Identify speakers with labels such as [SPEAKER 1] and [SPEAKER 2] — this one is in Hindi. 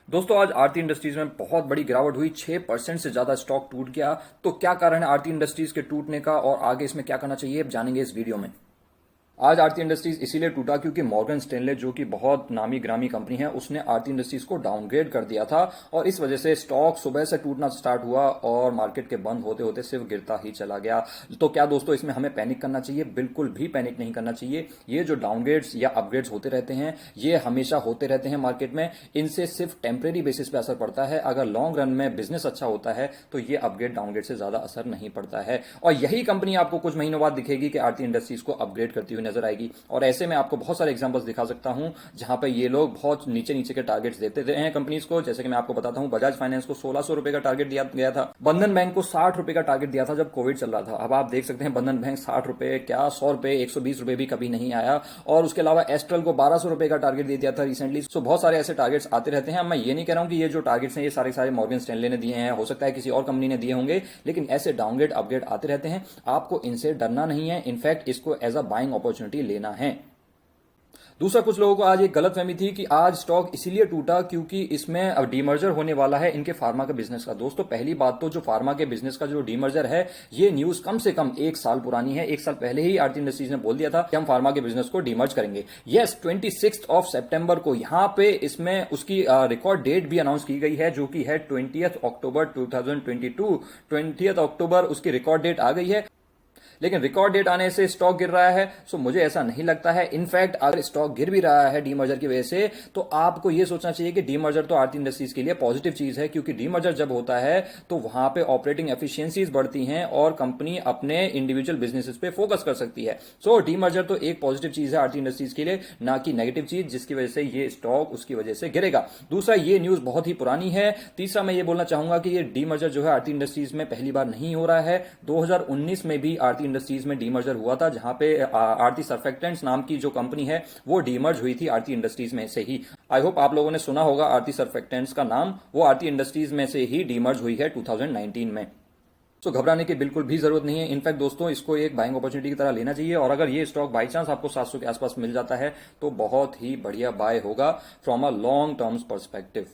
[SPEAKER 1] दोस्तों आज आरती इंडस्ट्रीज में बहुत बड़ी गिरावट हुई। 6% से ज्यादा स्टॉक टूट गया। तो क्या कारण है आरती इंडस्ट्रीज के टूटने का और आगे इसमें क्या करना चाहिए, अब जानेंगे इस वीडियो में। आज आरती इंडस्ट्रीज इसीलिए टूटा क्योंकि मॉर्गन स्टैनले जो कि बहुत नामी ग्रामी कंपनी है उसने आरती इंडस्ट्रीज को डाउनग्रेड कर दिया था और इस वजह से स्टॉक सुबह से टूटना स्टार्ट हुआ और मार्केट के बंद होते होते सिर्फ गिरता ही चला गया। तो क्या दोस्तों इसमें हमें पैनिक करना चाहिए? बिल्कुल भी पैनिक नहीं करना चाहिए। ये जो डाउनग्रेड्स या अपग्रेड्स होते रहते हैं ये हमेशा होते रहते हैं मार्केट में। इनसे सिर्फ टेम्परेरी बेसिस पे असर पड़ता है। अगर लॉन्ग रन में बिजनेस अच्छा होता है तो ये अपग्रेड डाउनग्रेड से ज्यादा असर नहीं पड़ता है और यही कंपनी आपको कुछ महीनों बाद दिखेगी कि आरती इंडस्ट्रीज को अपग्रेड करती हुई नजर आएगी। और ऐसे में आपको बहुत सारे एग्जांपल्स दिखा सकता हूं जहां पे ये लोग बहुत नीचे नीचे के टारगेट्स देते रहे हैं कंपनीज को। जैसे कि मैं आपको बताता हूं, बजाज फाइनेंस को 1600 रुपए का टारगेट दिया गया था, बंधन बैंक को 60 रुपए का टारगेट दिया था जब कोविड चल रहा था। अब आप देख सकते हैं बंधन बैंक 60 रुपए क्या 100 रुपए 120 रुपए भी कभी नहीं आया। और उसके अलावा एस्ट्रल को 1200 रुपए का टारगेट दे दिया था रिसेंटली। सो बहुत सारे ऐसे टारगेट्स आते रहते हैं। मैं ये नहीं कह रहा हूं कि ये जो टारगेट्स हैं ये सारे सारे मॉर्गन स्टैनले ने दिए हैं, हो सकता है किसी और कंपनी ने दिए होंगे, लेकिन ऐसे डाउनग्रेड अपग्रेड आते रहते हैं। आपको इनसे डरना नहीं है, इनफैक्ट इसको एज अ बाइंग अपॉर्चुनिटी लेना है। दूसरा, कुछ लोगों को आज एक गलतफहमी थी कि आज स्टॉक इसीलिए टूटा क्योंकि इसमें अब डीमर्जर होने वाला है इनके फार्मा के बिजनेस का। दोस्तों पहली बात तो जो फार्मा के बिजनेस का जो डीमर्जर है ये न्यूज कम से कम 1 साल पुरानी है। 1 साल पहले ही आरती इंडस्ट्रीज ने बोल दिया था कि हम फार्मा के बिजनेस को डीमर्ज करेंगे। यस, 26 सितंबर को यहां पे इसमें उसकी रिकॉर्ड डेट भी अनाउंस की गई है जो कि है 20 अक्टूबर 2022। 20 अक्टूबर उसकी रिकॉर्ड डेट आ गई है, लेकिन रिकॉर्ड डेट आने से स्टॉक गिर रहा है। सो मुझे ऐसा नहीं लगता है। इनफैक्ट अगर स्टॉक गिर भी रहा है डीमर्जर की वजह से तो आपको यह सोचना चाहिए कि डीमर्जर तो आरती इंडस्ट्रीज के लिए पॉजिटिव चीज है, क्योंकि डीमर्जर जब होता है तो वहां पे ऑपरेटिंग एफिशिएंसीज बढ़ती हैं और कंपनी अपने इंडिविजुअल बिजनेसेस पे फोकस कर सकती है। सो डीमर्जर तो एक पॉजिटिव चीज है आरती इंडस्ट्रीज के लिए, ना कि नेगेटिव चीज जिसकी वजह से ये स्टॉक उसकी वजह से गिरेगा। दूसरा, ये न्यूज बहुत ही पुरानी है। तीसरा, मैं ये बोलना चाहूंगा कि ये डीमर्जर जो है आरती इंडस्ट्रीज में पहली बार नहीं हो रहा है। 2019 में भी आरती इंडस्ट्रीज में डीमर्जर हुआ था जहां पे आरती सर्फेक्टेंट्स नाम की जो कंपनी है वो डीमर्ज हुई थी आरती इंडस्ट्रीज में से ही। आई होप आप लोगों ने सुना होगा आरती सर्फेक्टेंट्स का नाम, वो आरती इंडस्ट्रीज में से ही डीमर्ज हुई है 2019 में। तो घबराने की बिल्कुल भी जरूरत नहीं है। इनफैक्ट दोस्तों इसको एक बाइंग अपॉर्चुनिटी की तरह लेना चाहिए और अगर ये स्टॉक बाई चांस आपको 700 के आसपास मिल जाता है तो बहुत ही बढ़िया बाय होगा from a long terms perspective.